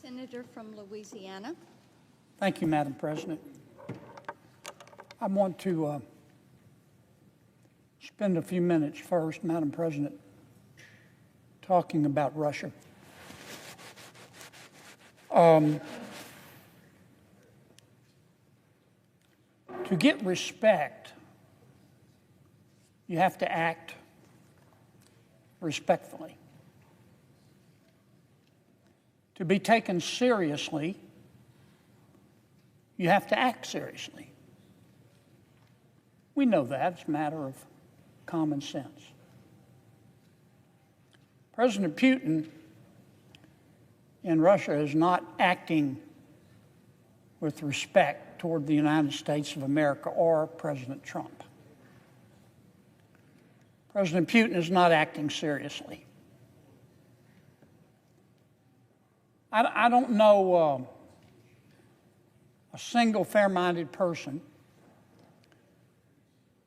Senator from Louisiana. Thank you, Madam President. I want to spend a few minutes first, Madam President, talking about Russia. To get respect, you have to act respectfully. To be taken seriously, you have to act seriously. We know that. It's a matter of common sense. President Putin in Russia is not acting with respect toward the United States of America or President Trump. President Putin is not acting seriously. I don't know a single fair-minded person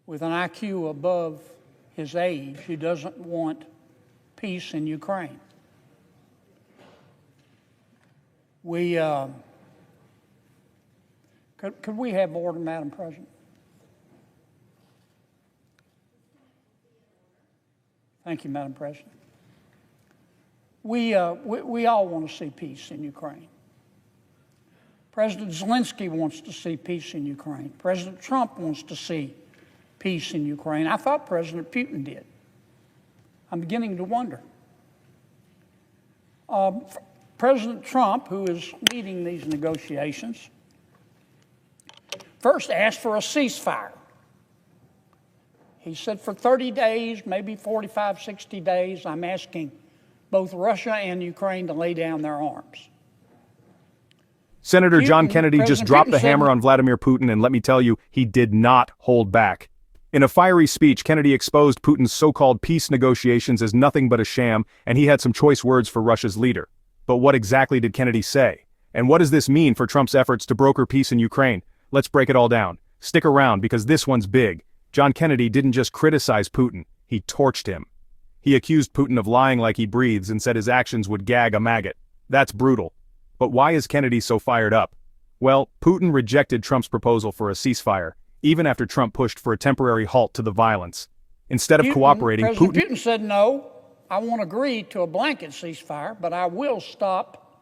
with an IQ above his age who doesn't want peace in Ukraine. Could we have order, Madam President? Thank you, Madam President. We all want to see peace in Ukraine. President Zelensky wants to see peace in Ukraine. President Trump wants to see peace in Ukraine. I thought President Putin did. I'm beginning to wonder. President Trump, who is leading these negotiations, first asked for a ceasefire. He said for 30 days, maybe 45, 60 days, I'm asking both Russia and Ukraine to lay down their arms. Senator John Kennedy just dropped the hammer on Vladimir Putin, and let me tell you, he did not hold back. In a fiery speech, Kennedy exposed Putin's so-called peace negotiations as nothing but a sham, and he had some choice words for Russia's leader. But what exactly did Kennedy say? And what does this mean for Trump's efforts to broker peace in Ukraine? Let's break it all down. Stick around, because this one's big. John Kennedy didn't just criticize Putin, he torched him. He accused Putin of lying like he breathes and said his actions would gag a maggot. That's brutal. But why is Kennedy so fired up? Well, Putin rejected Trump's proposal for a ceasefire, even after Trump pushed for a temporary halt to the violence. Instead of cooperating, Putin said, no, I won't agree to a blanket ceasefire, but I will stop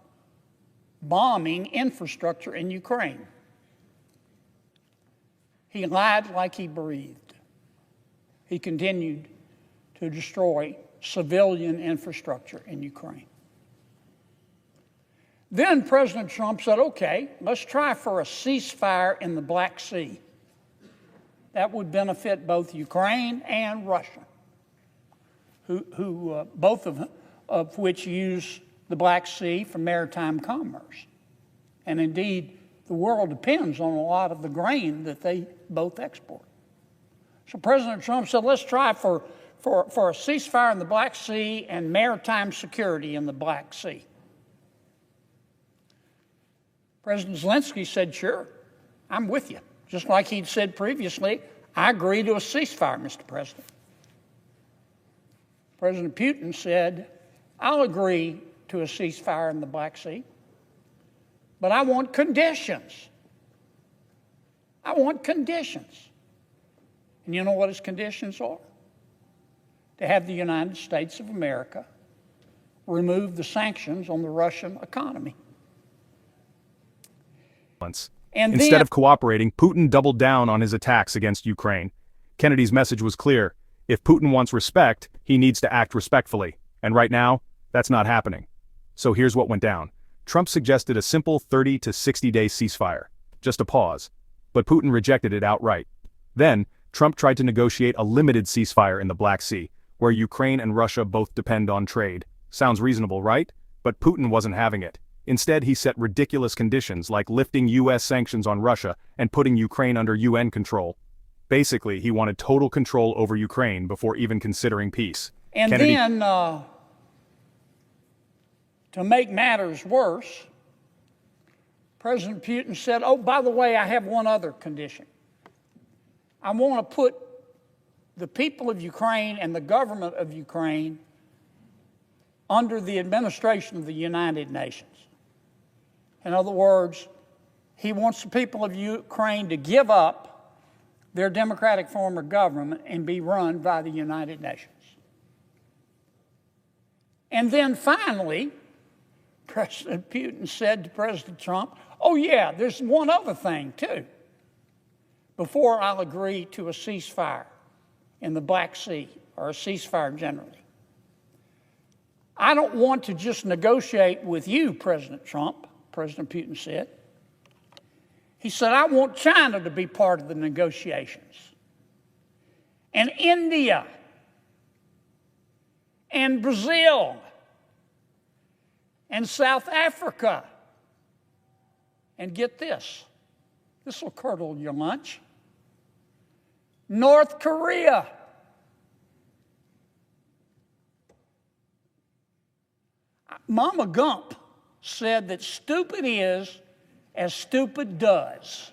bombing infrastructure in Ukraine. He lied like he breathed. He continued to destroy civilian infrastructure in Ukraine. Then President Trump said, okay, let's try for a ceasefire in the Black Sea. That would benefit both Ukraine and Russia, who both of which use the Black Sea for maritime commerce. And indeed, the world depends on a lot of the grain that they both export. So President Trump said, let's try for a ceasefire in the Black Sea and maritime security in the Black Sea. President Zelensky said, sure, I'm with you. Just like he'd said previously, I agree to a ceasefire, Mr. President. President Putin said, I'll agree to a ceasefire in the Black Sea, but I want conditions. I want conditions. And you know what his conditions are? To have the United States of America remove the sanctions on the Russian economy. Instead of cooperating, Putin doubled down on his attacks against Ukraine. Kennedy's message was clear. If Putin wants respect, he needs to act respectfully. And right now, that's not happening. So here's what went down. Trump suggested a simple 30 to 60-day ceasefire. Just a pause. But Putin rejected it outright. Then, Trump tried to negotiate a limited ceasefire in the Black Sea, where Ukraine and Russia both depend on trade. Sounds reasonable, right? But Putin wasn't having it. Instead, he set ridiculous conditions like lifting U.S. sanctions on Russia and putting Ukraine under UN control. Basically, he wanted total control over Ukraine before even considering peace. And then, to make matters worse, President Putin said, oh, by the way, I have one other condition. I want to put the people of Ukraine and the government of Ukraine under the administration of the United Nations. In other words, he wants the people of Ukraine to give up their democratic form of government and be run by the United Nations. And then finally, President Putin said to President Trump, oh yeah, there's one other thing too. Before I'll agree to a ceasefire in the Black Sea, or a ceasefire generally, I don't want to just negotiate with you, President Trump, President Putin said. He said, I want China to be part of the negotiations, and India, and Brazil, and South Africa. And get this, this will curdle your lunch, North Korea. Mama Gump said that stupid is as stupid does.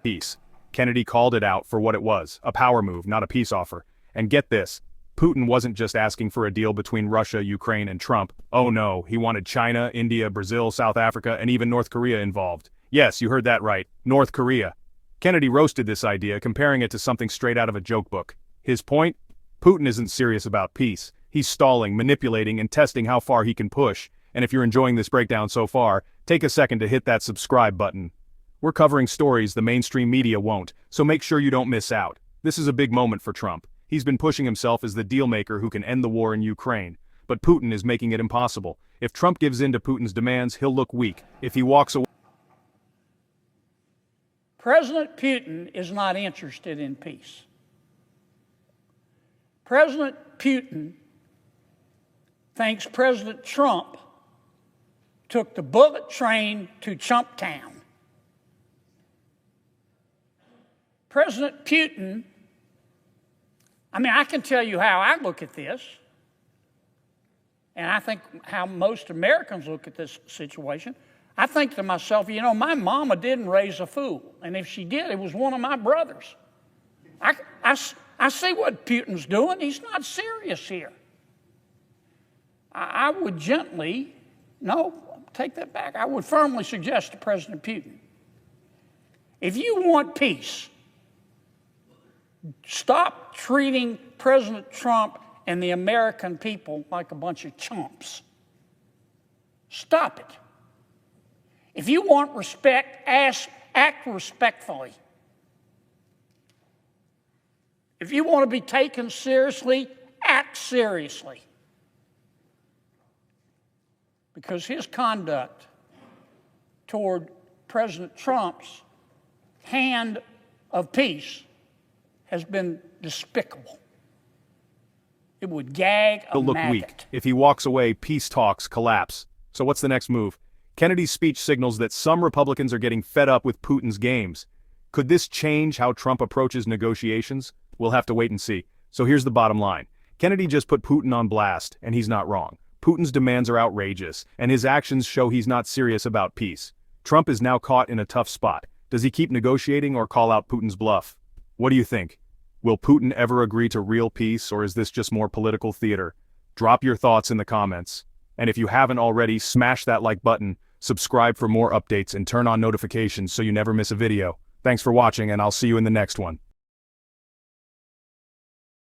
Peace. Kennedy called it out for what it was, a power move, not a peace offer. And get this, Putin wasn't just asking for a deal between Russia, Ukraine, and Trump. Oh no, he wanted China, India, Brazil, South Africa, and even North Korea involved. Yes, you heard that right, North Korea. Kennedy roasted this idea, comparing it to something straight out of a joke book. His point? Putin isn't serious about peace. He's stalling, manipulating, and testing how far he can push. And if you're enjoying this breakdown so far, take a second to hit that subscribe button. We're covering stories the mainstream media won't, so make sure you don't miss out. This is a big moment for Trump. He's been pushing himself as the dealmaker who can end the war in Ukraine. But Putin is making it impossible. If Trump gives in to Putin's demands, he'll look weak. If he walks away... President Putin is not interested in peace. President Putin thinks President Trump took the bullet train to Chumptown. President Putin, I can tell you how I look at this, and I think how most Americans look at this situation. I think to myself, my mama didn't raise a fool, and if she did, it was one of my brothers. I see what Putin's doing. He's not serious here. I would take that back. I would firmly suggest to President Putin, if you want peace, stop treating President Trump and the American people like a bunch of chumps. Stop it. If you want respect, act respectfully. If you want to be taken seriously, act seriously. Because his conduct toward President Trump's hand of peace has been despicable. It would gag a He'll look maggot. weak. If he walks away, peace talks collapse. So what's the next move? Kennedy's speech signals that some Republicans are getting fed up with Putin's games. Could this change how Trump approaches negotiations? We'll have to wait and see. So here's the bottom line. Kennedy just put Putin on blast, and he's not wrong. Putin's demands are outrageous, and his actions show he's not serious about peace. Trump is now caught in a tough spot. Does he keep negotiating or call out Putin's bluff? What do you think? Will Putin ever agree to real peace, or is this just more political theater? Drop your thoughts in the comments. And if you haven't already, smash that like button, subscribe for more updates, and turn on notifications so you never miss a video. Thanks for watching, and I'll see you in the next one.